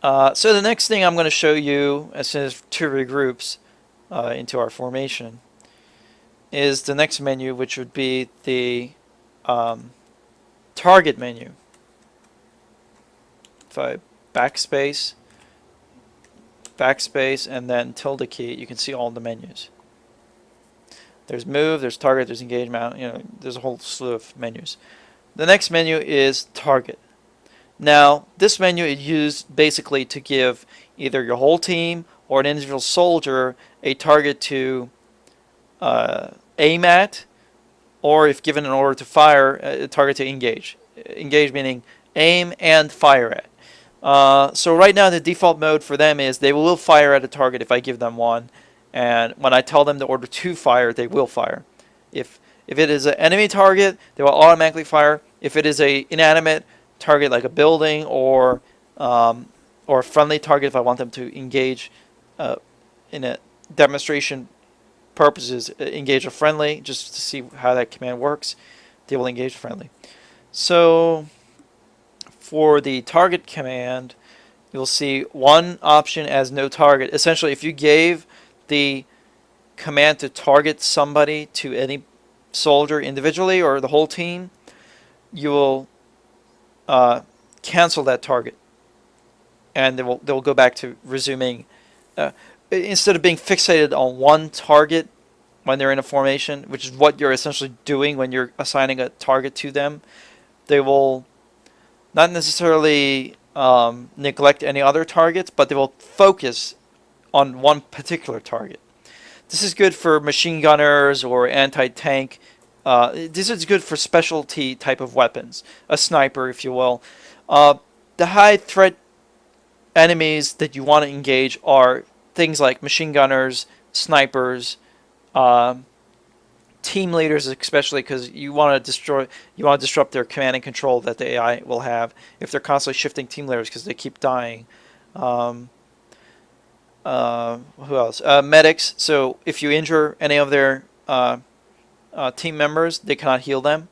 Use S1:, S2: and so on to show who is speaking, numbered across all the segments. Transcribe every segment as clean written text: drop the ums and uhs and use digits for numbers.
S1: So the next thing I'm going to show you, as soon as two regroups into our formation, is the next menu, which would be the um, target menu. If I backspace, and then tilde key, you can see all the menus. There's move, there's target, there's engage, mount, there's a whole slew of menus. The next menu is target. Now, this menu is used basically to give either your whole team or an individual soldier a target to aim at, or if given an order to fire, a target to engage. Engage meaning aim and fire at. So right now the default mode for them is they will fire at a target if I give them one, and when I tell them the order to fire, they will fire. If it is an enemy target, they will automatically fire. If it is a inanimate target like a building or a friendly target, if I want them to engage in a demonstration purposes, engage a friendly, just to see how that command works, they will engage friendly. So for the target command, you'll see one option as no target. Essentially, if you gave the command to target somebody, to any soldier individually or the whole team, you will cancel that target, and they'll go back to resuming. Instead of being fixated on one target when they're in a formation, which is what you're essentially doing when you're assigning a target to them, they will not necessarily neglect any other targets, but they will focus on one particular target. This is good for machine gunners or anti-tank. This is good for specialty type of weapons, a sniper, if you will. The high threat enemies that you want to engage are things like machine gunners, snipers, team leaders, especially because you want to disrupt their command and control that the AI will have if they're constantly shifting team leaders because they keep dying. Who else? Medics. So if you injure any of their team members, they cannot heal them.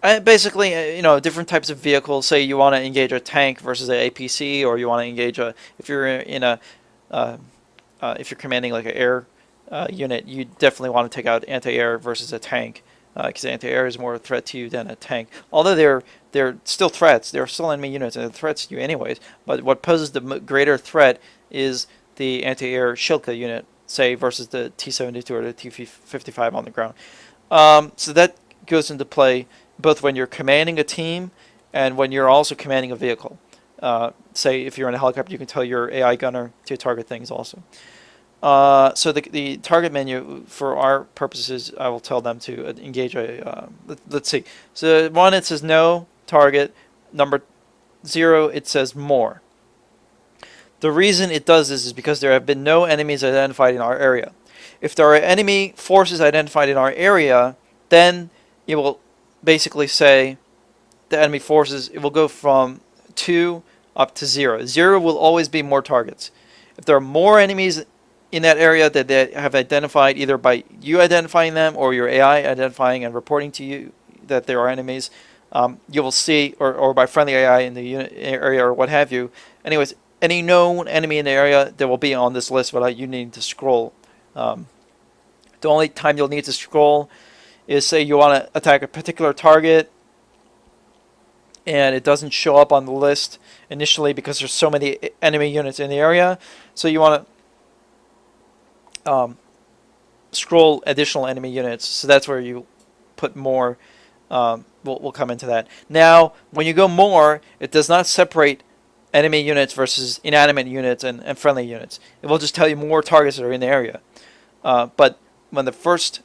S1: And basically, different types of vehicles. Say you want to engage a tank versus an APC, or you want to engage if you're in a if you're commanding like an air unit, you definitely want to take out anti-air versus a tank, because anti-air is more a threat to you than a tank. Although they're still threats, they're still enemy units and they're threats to you anyways. But what poses the greater threat is the anti-air Shilka unit, say, versus the T-72 or the T-55 on the ground. So that goes into play both when you're commanding a team and when you're also commanding a vehicle. Say if you're in a helicopter, you can tell your AI gunner to target things also. So the target menu, for our purposes, I will tell them to engage a, let's see. So 1, it says no target. Number 0, it says more. The reason it does this is because there have been no enemies identified in our area. If there are enemy forces identified in our area, then it will basically say the enemy forces, it will go from 2 up to 0. 0 will always be more targets. If there are more enemies in that area that they have identified, either by you identifying them or your AI identifying and reporting to you that there are enemies, you will see, or by friendly AI in the unit area or what have you. Anyways, any known enemy in the area that will be on this list without you needing to scroll. The only time you'll need to scroll is, say you want to attack a particular target and it doesn't show up on the list initially because there's so many enemy units in the area. So you want to scroll additional enemy units. So that's where you put more. We'll come into that. Now, when you go more, it does not separate enemy units versus inanimate units and friendly units. It will just tell you more targets that are in the area. But when the first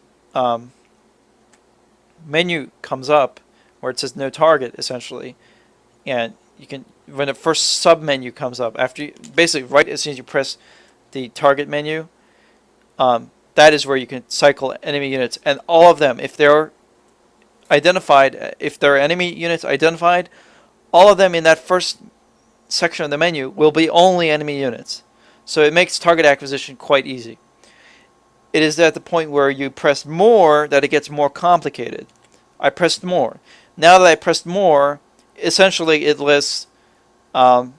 S1: menu comes up, where it says no target, essentially, and you can, when the first sub menu comes up, after you, basically right as soon as you press the target menu, that is where you can cycle enemy units, and all of them, if they're identified, if there are enemy units identified, all of them in that first section of the menu will be only enemy units. So it makes target acquisition quite easy. It is at the point where you press more that it gets more complicated. I pressed more. Now that I pressed more, essentially it lists Um,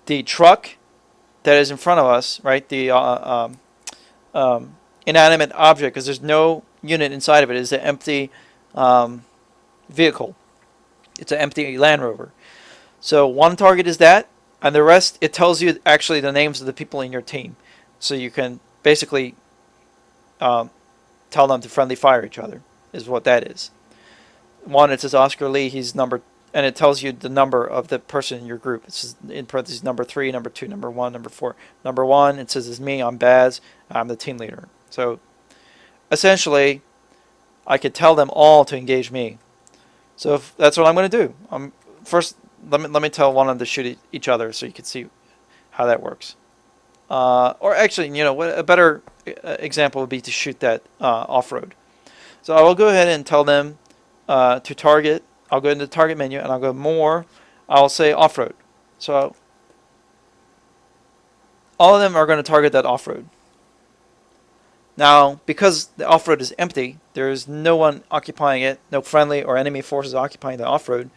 S1: the truck that is in front of us, right? The inanimate object, because there's no unit inside of it, is an empty um, vehicle. It's an empty Land Rover. So one target is that, and the rest, it tells you actually the names of the people in your team. So you can basically um, tell them to friendly fire each other, is what that is. One, it says Oscar Lee, he's number, and it tells you the number of the person in your group. It says in parentheses number 3, number 2, number 1, number 4. Number 1, it says it's me, I'm Baz, I'm the team leader. So essentially, I could tell them all to engage me. So if that's what I'm going to do. First, let me tell one of them to shoot each other so you can see how that works. Or actually, what a better example would be to shoot that off-road. So I will go ahead and tell them to target. I'll go into the target menu and I'll go more. I'll say off-road. So all of them are going to target that off-road. Now, because the off-road is empty, there is no one occupying it, no friendly or enemy forces occupying the off-road.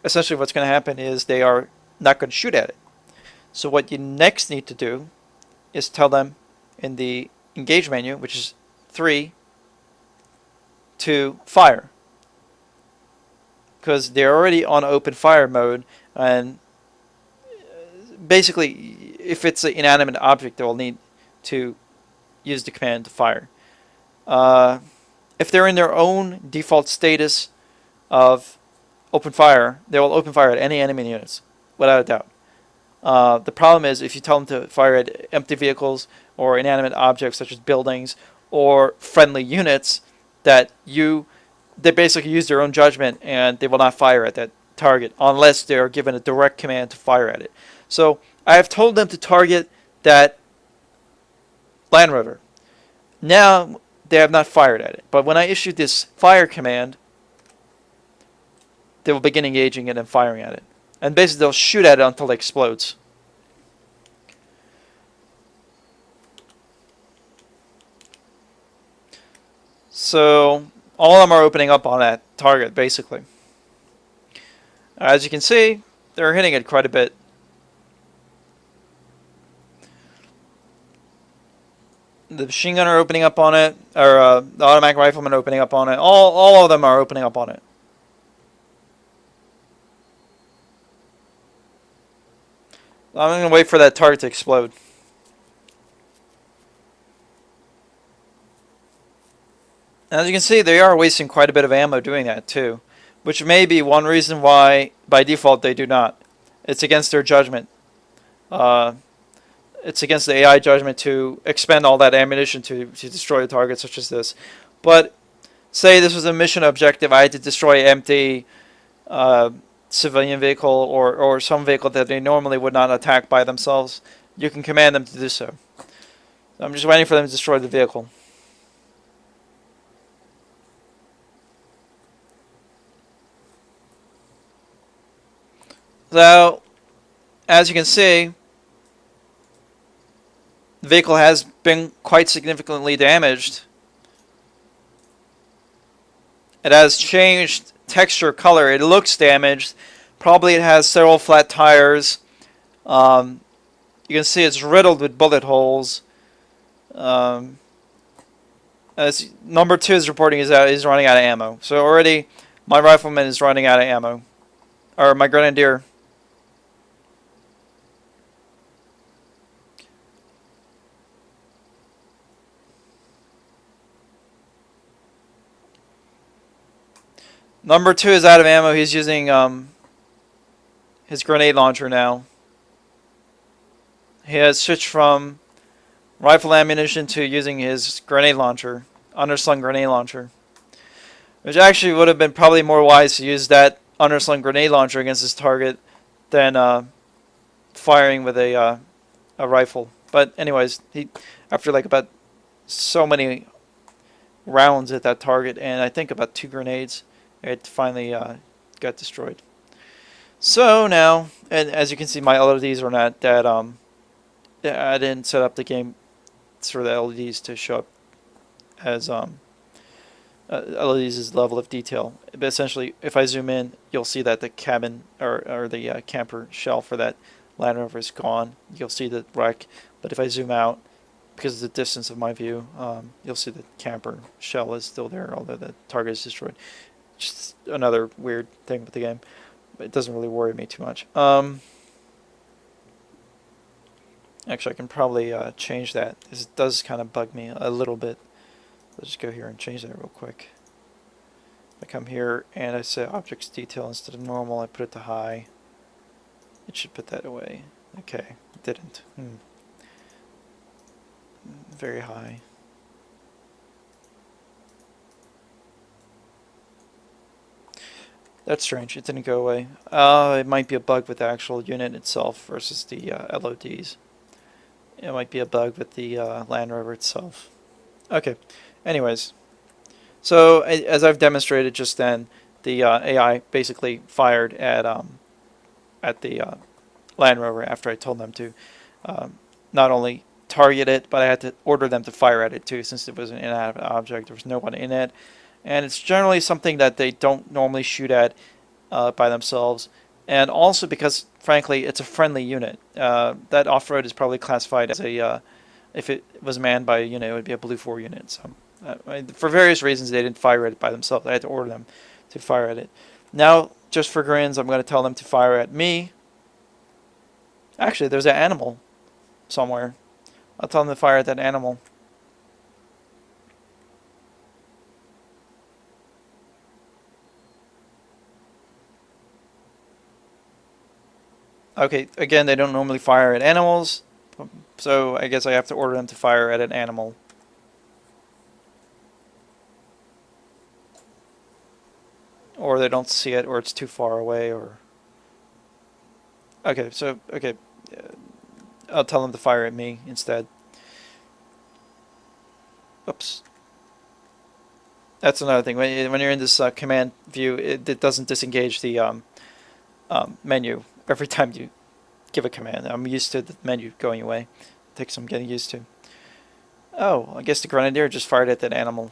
S1: Essentially what's going to happen is they are not going to shoot at it. So what you next need to do is tell them in the engage menu, which is 3, to fire. Because they're already on open fire mode, and basically if it's an inanimate object, they'll need to use the command to fire. If they're in their own default status of open fire, they will open fire at any enemy units, without a doubt. The problem is if you tell them to fire at empty vehicles or inanimate objects such as buildings or friendly units, that they basically use their own judgment and they will not fire at that target unless they are given a direct command to fire at it. So I have told them to target that Land Rover. Now they have not fired at it, but when I issue this fire command, they will begin engaging it and firing at it. And basically they'll shoot at it until it explodes. So all of them are opening up on that target, basically. As you can see, they're hitting it quite a bit. The machine gunner opening up on it, or the automatic rifleman opening up on it. All of them are opening up on it. I'm going to wait for that target to explode. As you can see, they are wasting quite a bit of ammo doing that too, which may be one reason why, by default, they do not. It's against their judgment. It's against the AI judgment to expend all that ammunition to destroy a target such as this. But say this was a mission objective, I had to destroy empty civilian vehicle or some vehicle that they normally would not attack by themselves, you can command them to do so. I'm just waiting for them to destroy the vehicle. So, as you can see, the vehicle has been quite significantly damaged. It has changed texture, color. It looks damaged. Probably it has several flat tires. You can see it's riddled with bullet holes. As number 2 is reporting is running out of ammo. So already my rifleman is running out of ammo. Or my grenadier. Number 2 is out of ammo. He's using his grenade launcher now. He has switched from rifle ammunition to using his grenade launcher, underslung grenade launcher. Which actually would have been probably more wise to use that underslung grenade launcher against his target than firing with a rifle. But anyways, he after like about so many rounds at that target, and I think about 2 grenades, it finally got destroyed. So now, and as you can see, my LEDs are not that I didn't set up the game for the LEDs to show up as LEDs is level of detail. But essentially, if I zoom in, you'll see that the cabin or the camper shell for that Land Rover is gone. You'll see the wreck. But if I zoom out, because of the distance of my view, you'll see the camper shell is still there, although the target is destroyed. Just another weird thing with the game. But it doesn't really worry me too much. Actually, I can probably change that. This does kind of bug me a little bit. Let's just go here and change that real quick. I come here and I say objects detail instead of normal. I put it to high. It should put that away. Okay, it didn't. Very high. That's strange. It didn't go away. It might be a bug with the actual unit itself versus the LODs. It might be a bug with the Land Rover itself. Okay. Anyways, so as I've demonstrated just then, the AI basically fired at the Land Rover after I told them to not only target it, but I had to order them to fire at it too, since it was an inanimate object. There was no one in it, and it's generally something that they don't normally shoot at by themselves, and also because, frankly, it's a friendly unit. That off-road is probably classified as a if it was manned by a unit, it would be a Blue 4 unit. So, for various reasons, they didn't fire at it by themselves. I had to order them to fire at it. Now, just for grins, I'm going to tell them to fire at me. Actually, there's an animal somewhere. I'll tell them to fire at that animal. Okay, again, they don't normally fire at animals, so I guess I have to order them to fire at an animal. Or they don't see it, or it's too far away, or... Okay, so, okay. I'll tell them to fire at me instead. Oops. That's another thing. When you're in this command view, it doesn't disengage the menu every time you give a command. I'm used to the menu going away. It takes some getting used to. Oh, I guess the Grenadier just fired at that animal.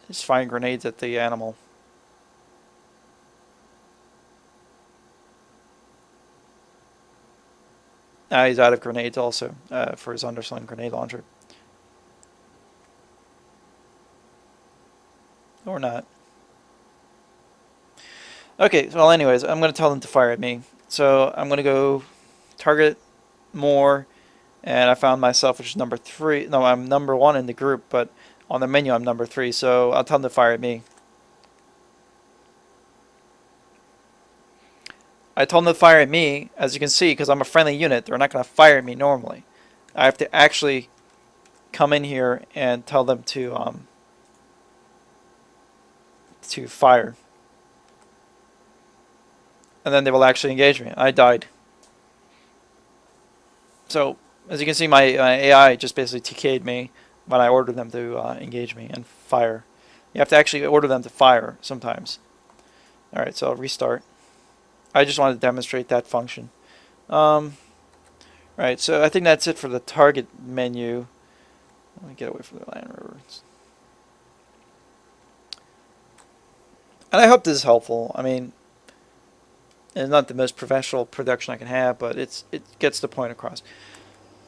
S1: He's firing grenades at the animal. Now he's out of grenades also for his underslung grenade launcher. Or not. Okay, well anyways, I'm going to tell them to fire at me. So I'm going to go target more, and I found myself, which is number 3. No, I'm number 1 in the group, but on the menu I'm number 3, so I'll tell them to fire at me. I told them to fire at me, as you can see, because I'm a friendly unit. They're not going to fire at me normally. I have to actually come in here and tell them to fire. And then they will actually engage me. I died. So, as you can see, my AI just basically TK'd me when I ordered them to engage me and fire. You have to actually order them to fire sometimes. Alright, so I'll restart. I just wanted to demonstrate that function. Right, so I think that's it for the target menu. Let me get away from the Land Rover. And I hope this is helpful. I mean, it's not the most professional production I can have, but it gets the point across.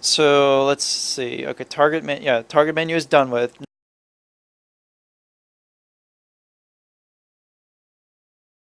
S1: So let's see. Okay, target menu is done with.